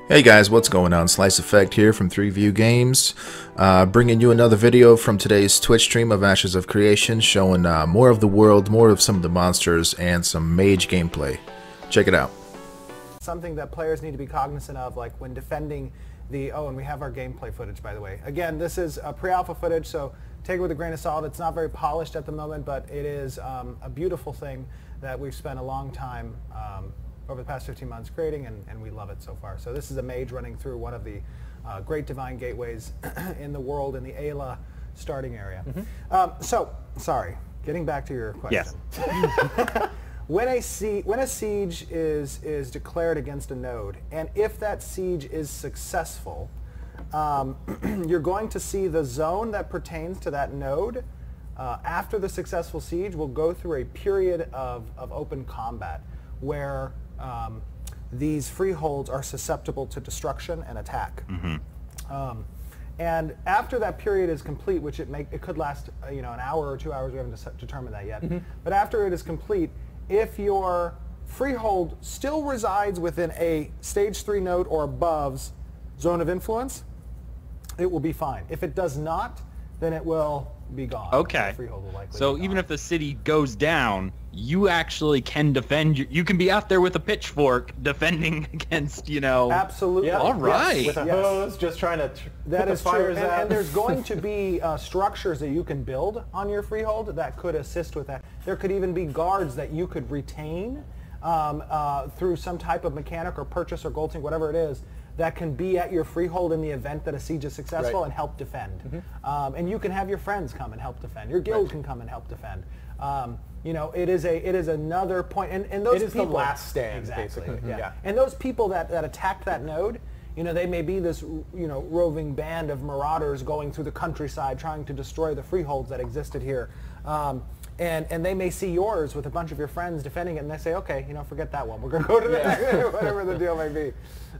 Hey guys, what's going on? Slice Effect here from 3View Games, bringing you another video from today's Twitch stream of Ashes of Creation, showing more of the world, more of some of the monsters, and some Mage gameplay. Check it out. Something that players need to be cognizant of, like when defending the... Oh, and we have our gameplay footage, by the way. Again, this is pre-alpha footage, so take it with a grain of salt. It's not very polished at the moment, but it is a beautiful thing that we've spent a long time over the past 15 months creating, and we love it so far. So this is a mage running through one of the great divine gateways in the world in the Ayla starting area. Sorry, getting back to your question. Yes. When a siege is declared against a node, and if that siege is successful, you're going to see the zone that pertains to that node after the successful siege will go through a period of open combat where these freeholds are susceptible to destruction and attack. And after that period is complete, which it could last an hour or 2 hours, we haven't determined that yet, but after it is complete, if your freehold still resides within a stage 3 node or above's zone of influence, it will be fine. If it does not, then it will be gone. Okay. The freehold will likely So be even gone. if the city goes down, you actually can defend. You can be out there with a pitchfork defending against, Absolutely. All right. With a hose, just trying to That put is the true, fires out. and there's going to be structures that you can build on your freehold that could assist with that. There could even be guards that you could retain through some type of mechanic or purchase or gold whatever it is, that can be at your freehold in the event that a siege is successful and help defend. And you can have your friends come and help defend. Your guild can come and help defend. It is another point, and those It is people, the last stand, exactly. basically. Yeah. And those people that attacked that node, they may be this roving band of marauders going through the countryside trying to destroy the freeholds that existed here. And they may see yours with a bunch of your friends defending it, and they say, okay, forget that one. We're going to go to the next, whatever the deal may be.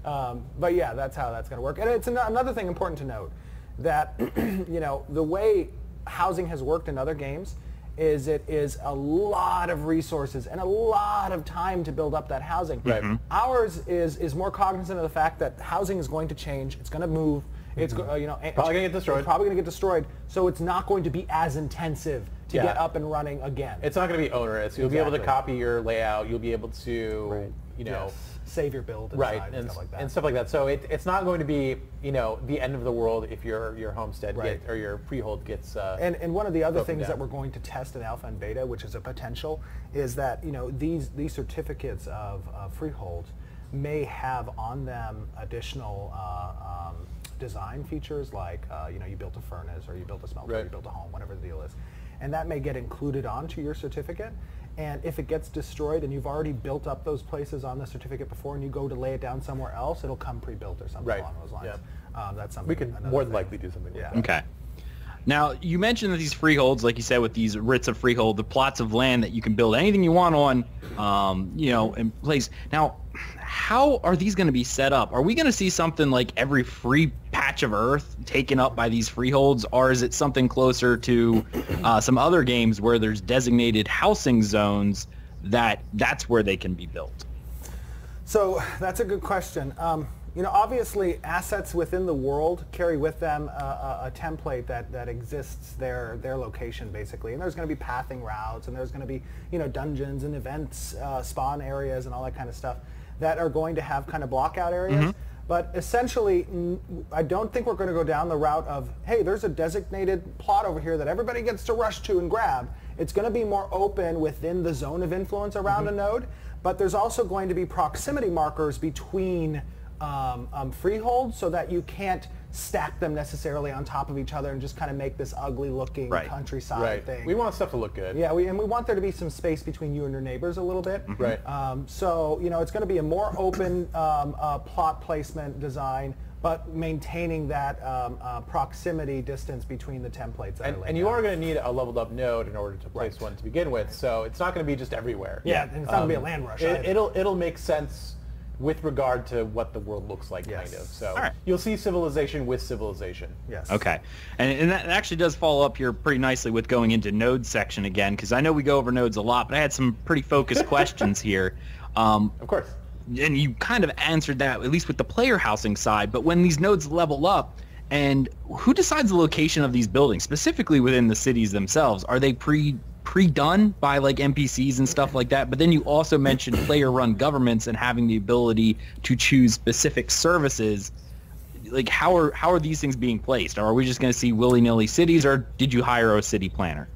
But yeah, that's how that's going to work. And it's another thing important to note, that the way housing has worked in other games is it is a lot of resources and a lot of time to build up that housing. Ours is more cognizant of the fact that housing is going to change. It's going to move. It's probably going to get destroyed. It's probably going to get destroyed. So it's not going to be as intensive to get up and running again. It's not going to be onerous. You'll be able to copy your layout. You'll be able to, save your build and stuff like that. So it's not going to be, the end of the world if your homestead or your freehold gets. And one of the other things down. that we're going to test in alpha and beta, which is a potential, is that these certificates of freehold may have on them additional design features, like you built a furnace or you built a smelter, or you built a home, whatever the deal is, and that may get included onto your certificate. And if it gets destroyed and you've already built up those places on the certificate before, and you go to lay it down somewhere else, it'll come pre-built or something along those lines. That's something we can more than likely do something like that. Okay. Now, you mentioned that these freeholds, like you said, with these writs of freehold, the plots of land that you can build anything you want on, in place. Now, how are these going to be set up? Are we going to see something like every free patch of earth taken up by these freeholds, or is it something closer to some other games where there's designated housing zones that's where they can be built? So that's a good question. Obviously, assets within the world carry with them a template that exists their location, basically. And there's going to be pathing routes, and there's going to be dungeons and events, spawn areas, and all that kind of stuff that are going to have kind of blockout areas. But essentially, I don't think we're going to go down the route of, hey, there's a designated plot over here that everybody gets to rush to and grab. It's going to be more open within the zone of influence around a node, but there's also going to be proximity markers between freeholds, so that you can't stack them necessarily on top of each other and just kind of make this ugly looking countryside thing. We want stuff to look good. Yeah, and we want there to be some space between you and your neighbors a little bit. So it's going to be a more open plot placement design, but maintaining that proximity distance between the templates. And you are going to need a leveled up node in order to place one to begin with. So it's not going to be just everywhere. Yeah, and it's not going to be a land rush. It'll make sense with regard to what the world looks like, kind of. So you'll see civilization with civilization. Yes. Okay. And that actually does follow up here pretty nicely with going into node section again, because I know we go over nodes a lot, but I had some pretty focused questions here. Of course. and you kind of answered that, at least with the player housing side, but when these nodes level up, and who decides the location of these buildings, specifically within the cities themselves? Are they pre-done by like NPCs and stuff like that? But then you also mentioned player-run governments and having the ability to choose specific services. Like how are these things being placed? Are we just going to see willy-nilly cities, or did you hire a city planner?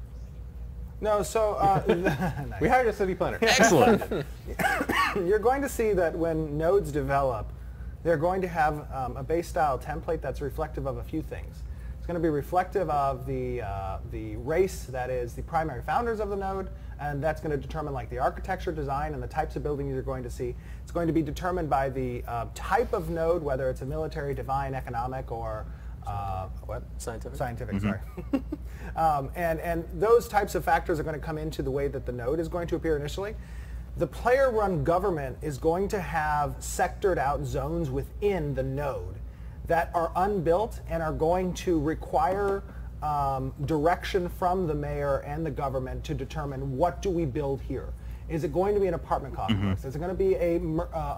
No, so nice. We hired a city planner. Excellent. You're going to see that when nodes develop, they're going to have a base style template that's reflective of a few things. It's going to be reflective of the race that is the primary founders of the node, and that's going to determine like the architecture design and the types of buildings you're going to see. It's going to be determined by the type of node, whether it's a military, divine, economic, or what? Scientific. Scientific, sorry. And those types of factors are going to come into the way that the node is going to appear initially. The player-run government is going to have sectored out zones within the node that are unbuilt and are going to require direction from the mayor and the government to determine what do we build here. Is it going to be an apartment complex? Is it going to be a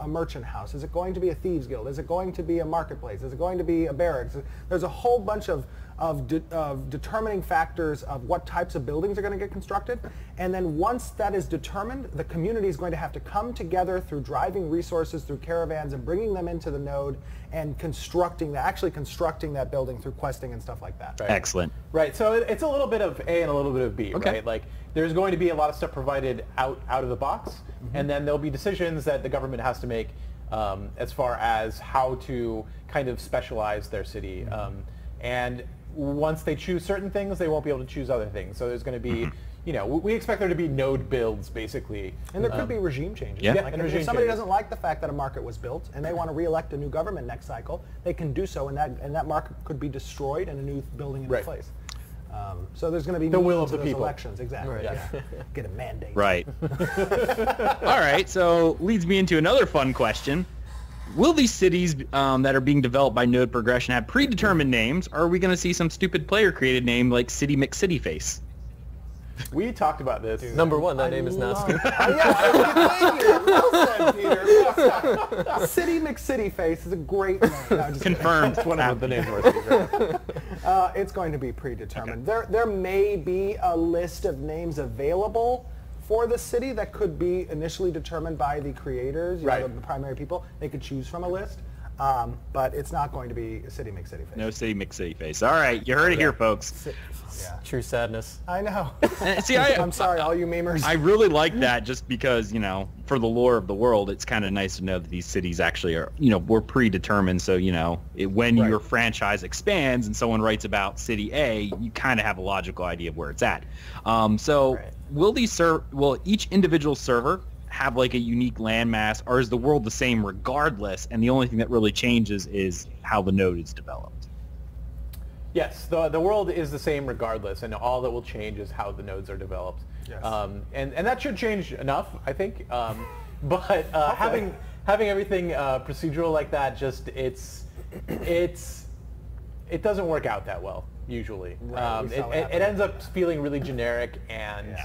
merchant house? Is it going to be a thieves guild? Is it going to be a marketplace? Is it going to be a barracks? There's a whole bunch of determining factors of what types of buildings are going to get constructed. And then once that is determined, the community is going to have to come together through driving resources through caravans and bringing them into the node and actually constructing that building through questing and stuff like that. Right. Excellent. Right, so it's a little bit of A and a little bit of B, okay. Right? Like there's going to be a lot of stuff provided out of the box, and then there'll be decisions that the government has to make as far as how to kind of specialize their city. And once they choose certain things, they won't be able to choose other things. So there's going to be, we expect there to be node builds, basically. And there could be regime changes. Yeah. Like if somebody doesn't like the fact that a market was built and they want to re-elect a new government next cycle, they can do so, and that market could be destroyed and a new building in its place. So there's going to be the will of the those people. Elections, exactly. Right. Yeah. Get a mandate. Right. All right, so leads me into another fun question. Will these cities that are being developed by node progression have predetermined names, or are we going to see some stupid player-created name like City McCityface? We talked about this. Dude, Number one, that name is now stupid. Thank you. Well said, Peter. Well said. City McCityface is a great name. No, just Confirmed. It's one of the names worth. It's going to be predetermined. Okay. There may be a list of names available for the city that could be initially determined by the creators, the primary people. They could choose from a list, but it's not going to be City McCityface. No City McCityface. All right, you heard it here, folks. Yeah. True sadness. I know. See, I'm sorry, all you memers. I really like that just because, for the lore of the world, it's kind of nice to know that these cities actually are, were predetermined. So, when your franchise expands and someone writes about City A, you kind of have a logical idea of where it's at. Will each individual server have like a unique landmass, or is the world the same regardless, and the only thing that really changes is how the node is developed? Yes, the world is the same regardless, and all that will change is how the nodes are developed. Yes. And that should change enough, I think. But having everything procedural like that, it doesn't work out that well usually. Right, it ends up feeling really generic and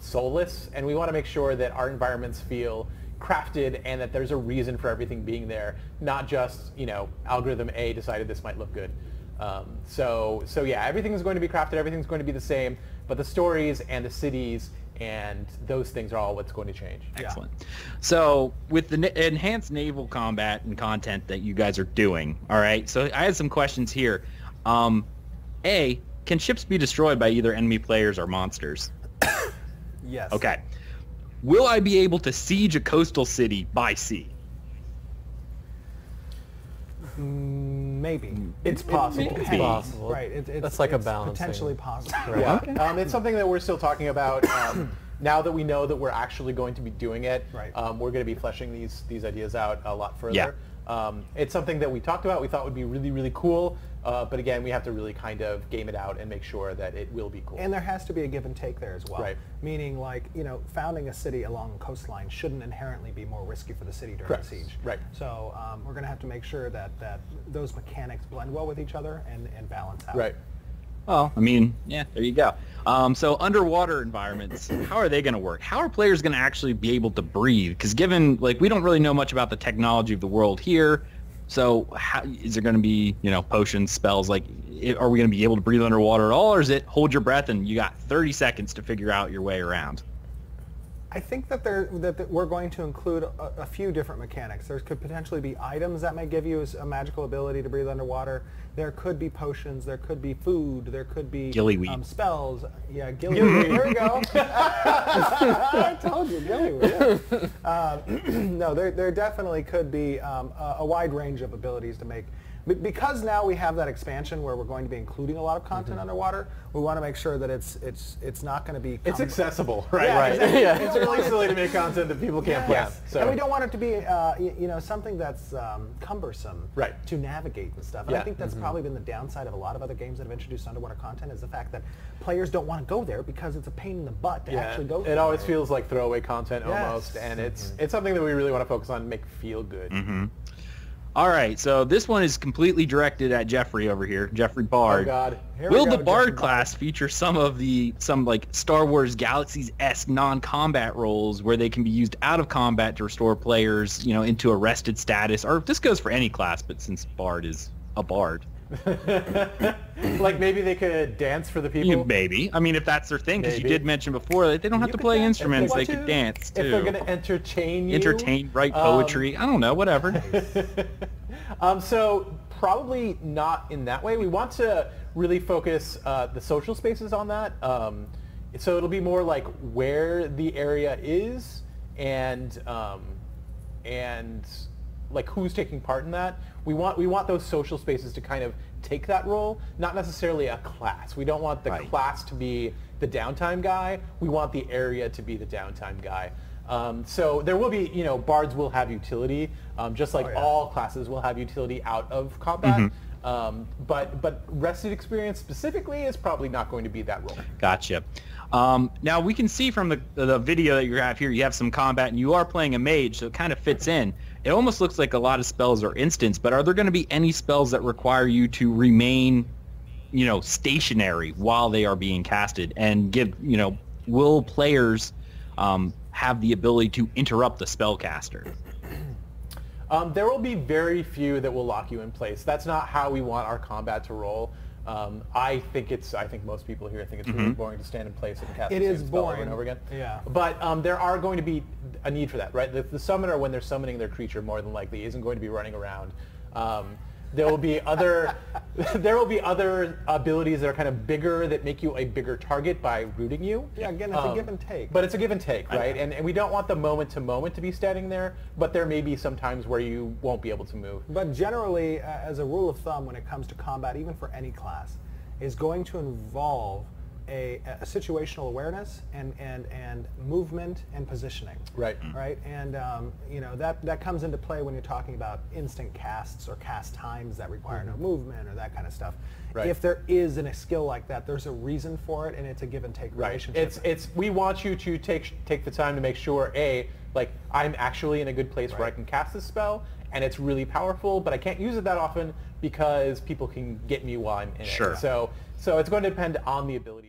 soulless, and we want to make sure that our environments feel crafted and that there's a reason for everything being there, not just algorithm A decided this might look good. So yeah, everything's going to be crafted, everything's going to be the same, but the stories and the cities and those things are all what's going to change. Excellent. So with the enhanced naval combat and content that you guys are doing, all right, so I had some questions here. A, can ships be destroyed by either enemy players or monsters? Yes. Okay. Will I be able to siege a coastal city by sea? Maybe. It's possible. It's possible. Right. That's like a balance. Potentially possible. Right. Yeah. Okay. It's something that we're still talking about. Now that we know that we're actually going to be doing it, we're going to be fleshing these ideas out a lot further. Yeah. It's something that we talked about. We thought would be really, really cool. But again, we have to really kind of game it out and make sure that it will be cool. And there has to be a give and take there as well. Right. Meaning, like, founding a city along a coastline shouldn't inherently be more risky for the city during the siege. Right. So we're going to have to make sure that those mechanics blend well with each other and balance out. Right. Well, I mean, yeah, there you go. So underwater environments, how are they going to work? How are players going to actually be able to breathe? Because given, like, we don't really know much about the technology of the world here. So how, is there going to be, potions, spells? Like, are we going to be able to breathe underwater at all? Or is it hold your breath and you got 30 seconds to figure out your way around? I think that we're going to include a few different mechanics. There could potentially be items that may give you a magical ability to breathe underwater. There could be potions. There could be food. There could be gillyweed. Spells. Yeah, gillyweed. There we go. I told you, gillyweed. Yeah. No, there definitely could be a wide range of abilities to make. Because now we have that expansion where we're going to be including a lot of content underwater, we want to make sure that it's not going to be... It's accessible, right? Yeah, right. Exactly. Yeah. It's really silly to make content that people can't play. Yes. So. And we don't want it to be something that's cumbersome to navigate and stuff. And I think that's probably been the downside of a lot of other games that have introduced underwater content, is the fact that players don't want to go there because it's a pain in the butt to actually go there. It always feels like throwaway content almost, and it's something that we really want to focus on and make feel good. All right, so this one is completely directed at Jeffrey over here, Jeffrey Bard. Oh God! Will the Bard class feature some like Star Wars Galaxies-esque non-combat roles where they can be used out of combat to restore players, into a rested status? Or this goes for any class, but since Bard is a Bard. Like maybe they could dance for the people? Maybe. I mean, if that's their thing, because you did mention before that they don't have to play instruments, they could dance too. If they're going to entertain you? Write poetry, I don't know, whatever. So probably not in that way. We want to really focus the social spaces on that. So it'll be more like where the area is and like who's taking part in that. We want those social spaces to kind of take that role, not necessarily a class. We don't want the class to be the downtime guy. We want the area to be the downtime guy. So there will be, bards will have utility, just like all classes will have utility out of combat. But rested experience specifically is probably not going to be that role. Gotcha. Now we can see from the video that you have here, you have some combat and you are playing a mage, so it kind of fits in. It almost looks like a lot of spells are instants, but are there going to be any spells that require you to remain, stationary while they are being casted, and give, will players have the ability to interrupt the spellcaster? There will be very few that will lock you in place. That's not how we want our combat to roll. I think most people here think it's really boring to stand in place and cast the same spell over and over again. Yeah. But there are going to be a need for that, right? The summoner, when they're summoning their creature, more than likely isn't going to be running around. There will be other abilities that are kind of bigger that make you a bigger target by rooting you. Yeah, again, it's a give and take. But it's a give and take, right? And we don't want the moment to moment to be standing there, but there may be some times where you won't be able to move. But generally, as a rule of thumb, when it comes to combat, even for any class, is going to involve a situational awareness and movement and positioning. Right. Right. And that comes into play when you're talking about instant casts or cast times that require no movement or that kind of stuff. Right. If there is a skill like that, there's a reason for it, and it's a give and take relationship. We want you to take the time to make sure, I'm actually in a good place where I can cast this spell, and it's really powerful, but I can't use it that often because people can get me while I'm in it. So it's going to depend on the ability.